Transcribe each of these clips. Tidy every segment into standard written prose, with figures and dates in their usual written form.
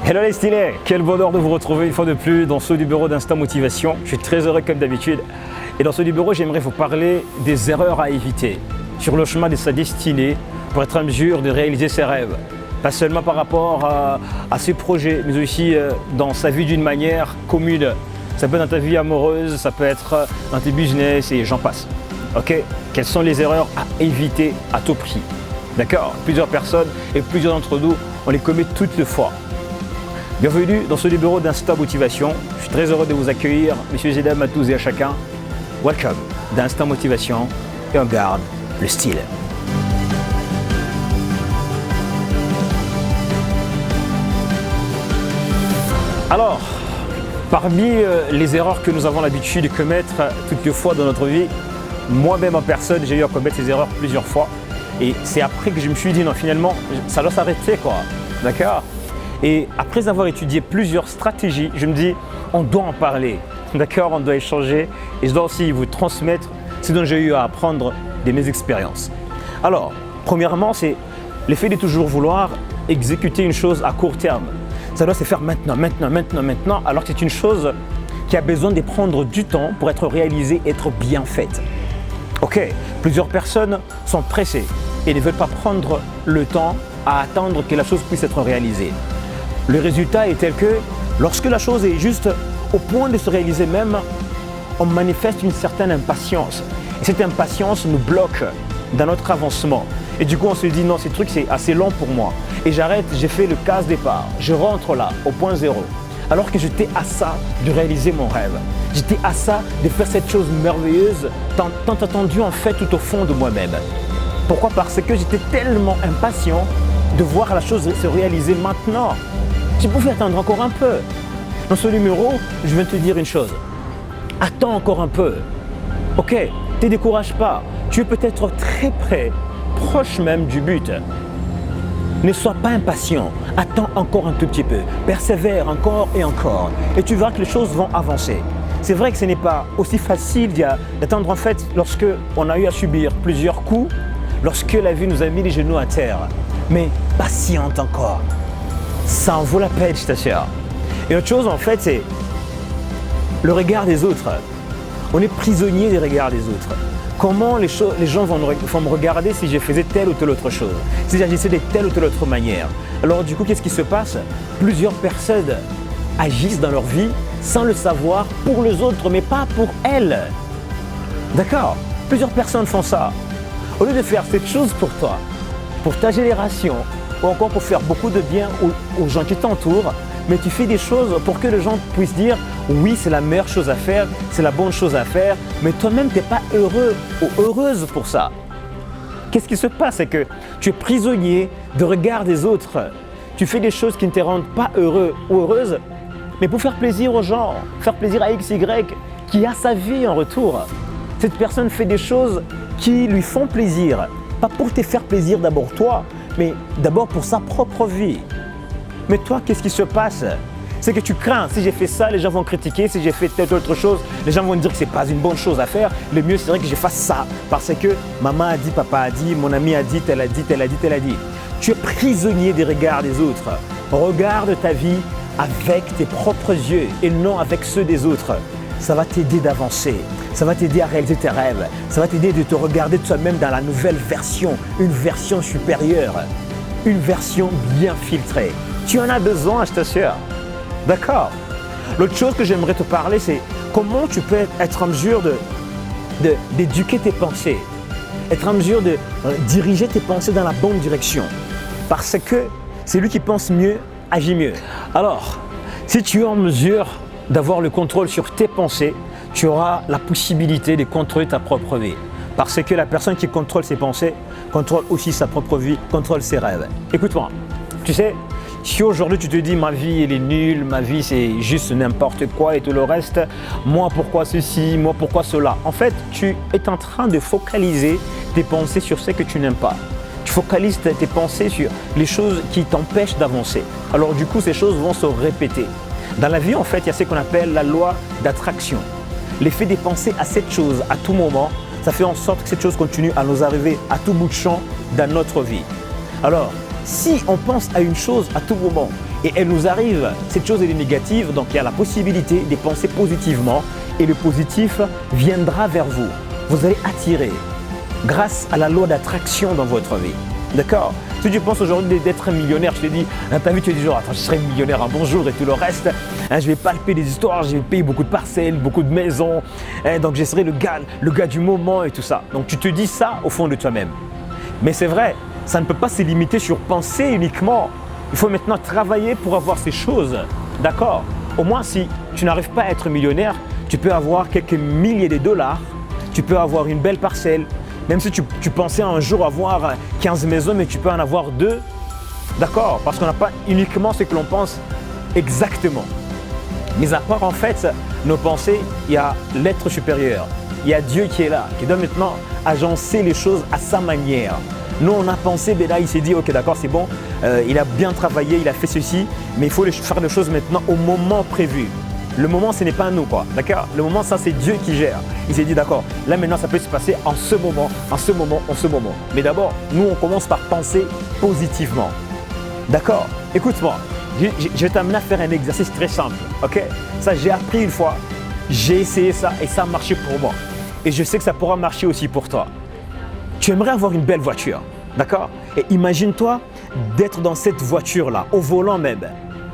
Hello les stylés, quel bonheur de vous retrouver une fois de plus dans ceux du bureau d'Instant Motivation. Je suis très heureux comme d'habitude. Et dans ceux du bureau, j'aimerais vous parler des erreurs à éviter sur le chemin de sa destinée pour être en mesure de réaliser ses rêves. Pas seulement par rapport à ses projets, mais aussi dans sa vie d'une manière commune. Ça peut être dans ta vie amoureuse, ça peut être dans tes business et j'en passe. Ok? Quelles sont les erreurs à éviter à tout prix? D'accord? Plusieurs personnes et plusieurs d'entre nous, on les commet toutes les fois. Bienvenue dans ce bureau d'Instant Motivation. Je suis très heureux de vous accueillir, messieurs et dames, à tous et à chacun. Welcome d'Instant Motivation et on garde le style. Alors, parmi les erreurs que nous avons l'habitude de commettre toutes les fois dans notre vie, moi-même en personne, j'ai eu à commettre ces erreurs plusieurs fois. Et c'est après que je me suis dit, non, finalement, ça doit s'arrêter, quoi. D'accord? Et après avoir étudié plusieurs stratégies, je me dis, on doit en parler. D'accord? On doit échanger. Et je dois aussi vous transmettre ce dont j'ai eu à apprendre de mes expériences. Alors, premièrement, c'est l'effet de toujours vouloir exécuter une chose à court terme. Ça doit se faire maintenant, alors que c'est une chose qui a besoin de prendre du temps pour être réalisée, être bien faite. Ok, plusieurs personnes sont pressées et ne veulent pas prendre le temps à attendre que la chose puisse être réalisée. Le résultat est tel que lorsque la chose est juste au point de se réaliser même, on manifeste une certaine impatience. Et cette impatience nous bloque dans notre avancement. Et du coup, on se dit non, ce truc c'est assez long pour moi. Et j'arrête, j'ai fait le case départ. Je rentre là, au point zéro. Alors que j'étais à ça de réaliser mon rêve. J'étais à ça de faire cette chose merveilleuse, tant attendue en fait tout au fond de moi-même. Pourquoi? Parce que j'étais tellement impatient de voir la chose se réaliser maintenant. Je pouvais attendre encore un peu. Dans ce numéro, je viens te dire une chose. Attends encore un peu. Ok, ne te décourage pas. Tu es peut-être très près, proche même du but. Ne sois pas impatient. Attends encore un tout petit peu. Persévère encore et encore. Et tu verras que les choses vont avancer. C'est vrai que ce n'est pas aussi facile d'attendre en fait lorsque on a eu à subir plusieurs coups, lorsque la vie nous a mis les genoux à terre. Mais patiente encore. Ça en vaut la peine, je t'assure. Et autre chose en fait, c'est le regard des autres. On est prisonnier des regards des autres. Comment les gens vont me regarder si je faisais telle ou telle autre chose, si j'agissais de telle ou telle autre manière. Alors du coup, qu'est-ce qui se passe? Plusieurs personnes agissent dans leur vie sans le savoir pour les autres, mais pas pour elles. D'accord? Plusieurs personnes font ça. Au lieu de faire cette chose pour toi, pour ta génération, ou encore pour faire beaucoup de bien aux gens qui t'entourent, mais tu fais des choses pour que les gens puissent dire oui, c'est la meilleure chose à faire, c'est la bonne chose à faire, mais toi-même, tu n'es pas heureux ou heureuse pour ça. Qu'est-ce qui se passe? C'est que tu es prisonnier de regard des autres. Tu fais des choses qui ne te rendent pas heureux ou heureuse, mais pour faire plaisir aux gens, faire plaisir à XY qui a sa vie en retour. Cette personne fait des choses qui lui font plaisir, pas pour te faire plaisir d'abord toi, mais d'abord pour sa propre vie. Mais toi, qu'est-ce qui se passe? C'est que tu crains, si j'ai fait ça, les gens vont critiquer, si j'ai fait telle autre chose, les gens vont dire que ce n'est pas une bonne chose à faire. Le mieux serait que je fasse ça, parce que maman a dit, papa a dit, mon ami a dit, tel a dit, tel a dit, tel a dit. Tu es prisonnier des regards des autres. Regarde ta vie avec tes propres yeux et non avec ceux des autres. Ça va t'aider d'avancer, ça va t'aider à réaliser tes rêves, ça va t'aider de te regarder toi-même dans la nouvelle version, une version supérieure, une version bien filtrée. Tu en as besoin, je t'assure. D'accord? L'autre chose que j'aimerais te parler, c'est comment tu peux être en mesure d'éduquer tes pensées, être en mesure de diriger tes pensées dans la bonne direction. Parce que celui qui pense mieux agit mieux. Alors, si tu es en mesure d'avoir le contrôle sur tes pensées, tu auras la possibilité de contrôler ta propre vie. Parce que la personne qui contrôle ses pensées contrôle aussi sa propre vie, contrôle ses rêves. Écoute-moi, tu sais, si aujourd'hui tu te dis ma vie elle est nulle, ma vie c'est juste n'importe quoi et tout le reste, moi pourquoi ceci, moi pourquoi cela? En fait, tu es en train de focaliser tes pensées sur ce que tu n'aimes pas. Tu focalises tes pensées sur les choses qui t'empêchent d'avancer. Alors du coup, ces choses vont se répéter. Dans la vie, en fait, il y a ce qu'on appelle la loi d'attraction. L'effet de penser à cette chose à tout moment, ça fait en sorte que cette chose continue à nous arriver à tout bout de champ dans notre vie. Alors, si on pense à une chose à tout moment Et elle nous arrive, cette chose elle est négative, donc il y a la possibilité de penser positivement et le positif viendra vers vous. Vous allez attirer grâce à la loi d'attraction dans votre vie. D'accord? Si tu penses aujourd'hui d'être millionnaire, je te dis, dans ta vie tu te dis genre, attends, je serai millionnaire un bon jour et tout le reste, je vais palper des histoires, je vais payer beaucoup de parcelles, beaucoup de maisons, donc je serai le gars du moment et tout ça. Donc tu te dis ça au fond de toi-même. Mais c'est vrai, ça ne peut pas se limiter sur penser uniquement. Il faut maintenant travailler pour avoir ces choses. D'accord? Au moins si tu n'arrives pas à être millionnaire, tu peux avoir quelques milliers de dollars, tu peux avoir une belle parcelle. Même si tu pensais un jour avoir 15 maisons, mais tu peux en avoir 2. D'accord? Parce qu'on n'a pas uniquement ce que l'on pense exactement. Mais à part en fait nos pensées, il y a l'être supérieur. Il y a Dieu qui est là, qui doit maintenant agencer les choses à sa manière. Nous, on a pensé, ben là, il s'est dit, ok, d'accord, c'est bon, il a bien travaillé, il a fait ceci, mais il faut faire les choses maintenant au moment prévu. Le moment, ce n'est pas nous, quoi, d'accord? Le moment, ça, c'est Dieu qui gère. Il s'est dit, d'accord, là, maintenant, ça peut se passer en ce moment, en ce moment, en ce moment. Mais d'abord, nous, on commence par penser positivement. D'accord? Écoute-moi, je vais t'amener à faire un exercice très simple, ok? Ça, j'ai appris une fois, j'ai essayé ça et ça a marché pour moi. Et je sais que ça pourra marcher aussi pour toi. Tu aimerais avoir une belle voiture, d'accord? Et imagine-toi d'être dans cette voiture-là, au volant même,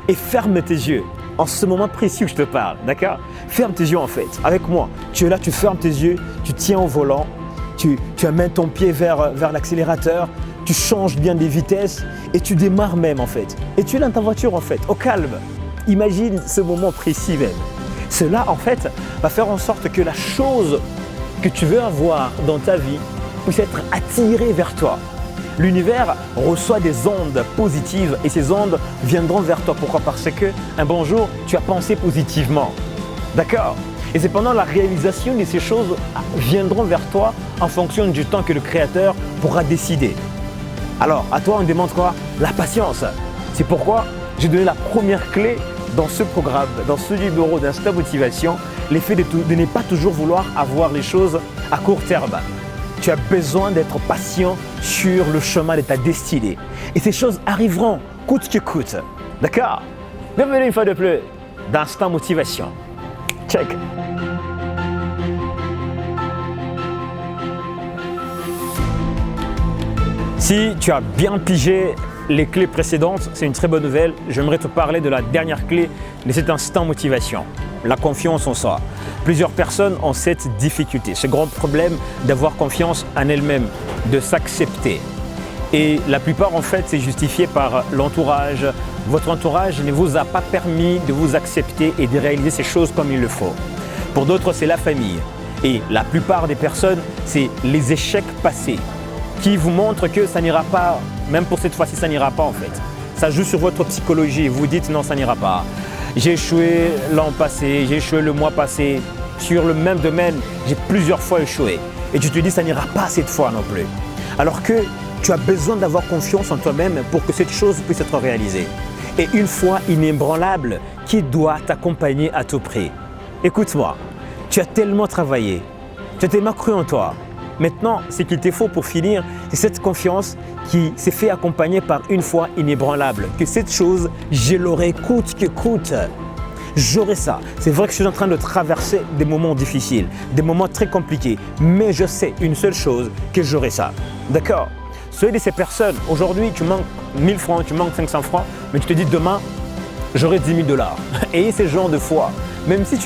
et ferme tes yeux. En ce moment précis où je te parle, d'accord? Ferme tes yeux en fait, avec moi. Tu es là, tu fermes tes yeux, tu tiens au volant, tu amènes ton pied vers l'accélérateur, tu changes bien des vitesses et tu démarres même en fait. Et tu es dans ta voiture en fait, au calme. Imagine ce moment précis même. Cela en fait va faire en sorte que la chose que tu veux avoir dans ta vie puisse être attirée vers toi. L'univers reçoit des ondes positives et ces ondes viendront vers toi. Pourquoi? Parce que un bon jour, tu as pensé positivement. D'accord? Et c'est pendant la réalisation de ces choses viendront vers toi en fonction du temps que le Créateur pourra décider. Alors, à toi, on demande quoi? La patience. C'est pourquoi j'ai donné la première clé dans ce programme, dans ce numéro d'Instant Motivation, l'effet de ne pas toujours vouloir avoir les choses à court terme. Tu as besoin d'être patient sur le chemin de ta destinée. Et ces choses arriveront coûte que coûte. D'accord? Bienvenue une fois de plus d'Instant Motivation. Check. Si tu as bien pigé les clés précédentes, c'est une très bonne nouvelle. J'aimerais te parler de la dernière clé de cet Instant Motivation, la confiance en soi. Plusieurs personnes ont cette difficulté, ce grand problème d'avoir confiance en elles-mêmes, de s'accepter. Et la plupart, en fait, c'est justifié par l'entourage. Votre entourage ne vous a pas permis de vous accepter et de réaliser ces choses comme il le faut. Pour d'autres, c'est la famille. Et la plupart des personnes, c'est les échecs passés qui vous montrent que ça n'ira pas, même pour cette fois-ci, ça n'ira pas en fait. Ça joue sur votre psychologie. Vous dites non, ça n'ira pas. J'ai échoué l'an passé, j'ai échoué le mois passé. Sur le même domaine, j'ai plusieurs fois échoué. Et tu te dis, ça n'ira pas cette fois non plus. Alors que tu as besoin d'avoir confiance en toi-même pour que cette chose puisse être réalisée. Et une foi inébranlable qui doit t'accompagner à tout prix. Écoute-moi, tu as tellement travaillé, tu as tellement cru en toi. Maintenant, ce qu'il te faut pour finir, c'est cette confiance qui s'est fait accompagner par une foi inébranlable. Que cette chose, je l'aurai coûte que coûte. J'aurai ça. C'est vrai que je suis en train de traverser des moments difficiles, des moments très compliqués. Mais je sais une seule chose, que j'aurai ça. D'accord? Soyez de ces personnes, aujourd'hui tu manques 1000 francs, tu manques 500 francs, mais tu te dis demain, j'aurai 10 000 $. Ayez ce genre de foi. Même si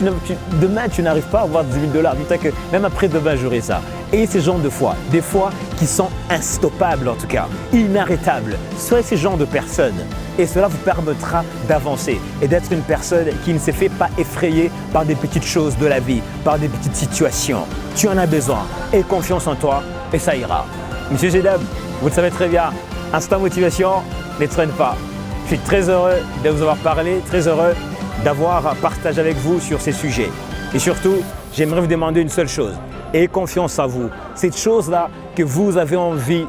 demain tu n'arrives pas à avoir 10 000 $, dis-toi que même après demain j'aurai ça. Ayez ce genre de foi, des fois qui sont instoppables en tout cas, inarrêtables. Soyez ce genre de personnes et cela vous permettra d'avancer et d'être une personne qui ne se fait pas effrayer par des petites choses de la vie, par des petites situations. Tu en as besoin, aie confiance en toi et ça ira. Monsieur Gédab, vous le savez très bien, Instant Motivation ne traîne pas. Je suis très heureux de vous avoir parlé, très heureux d'avoir partagé avec vous sur ces sujets. Et surtout, j'aimerais vous demander une seule chose. Ayez confiance en vous. Cette chose-là que vous avez envie,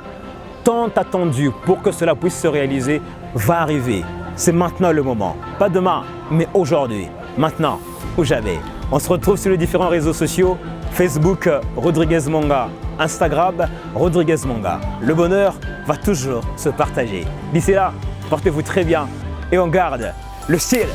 tant attendue pour que cela puisse se réaliser, va arriver. C'est maintenant le moment. Pas demain, mais aujourd'hui. Maintenant ou jamais. On se retrouve sur les différents réseaux sociaux. Facebook, Rodriguez Monga. Instagram, Rodriguez Monga. Le bonheur va toujours se partager. D'ici là, portez-vous très bien et on garde le style.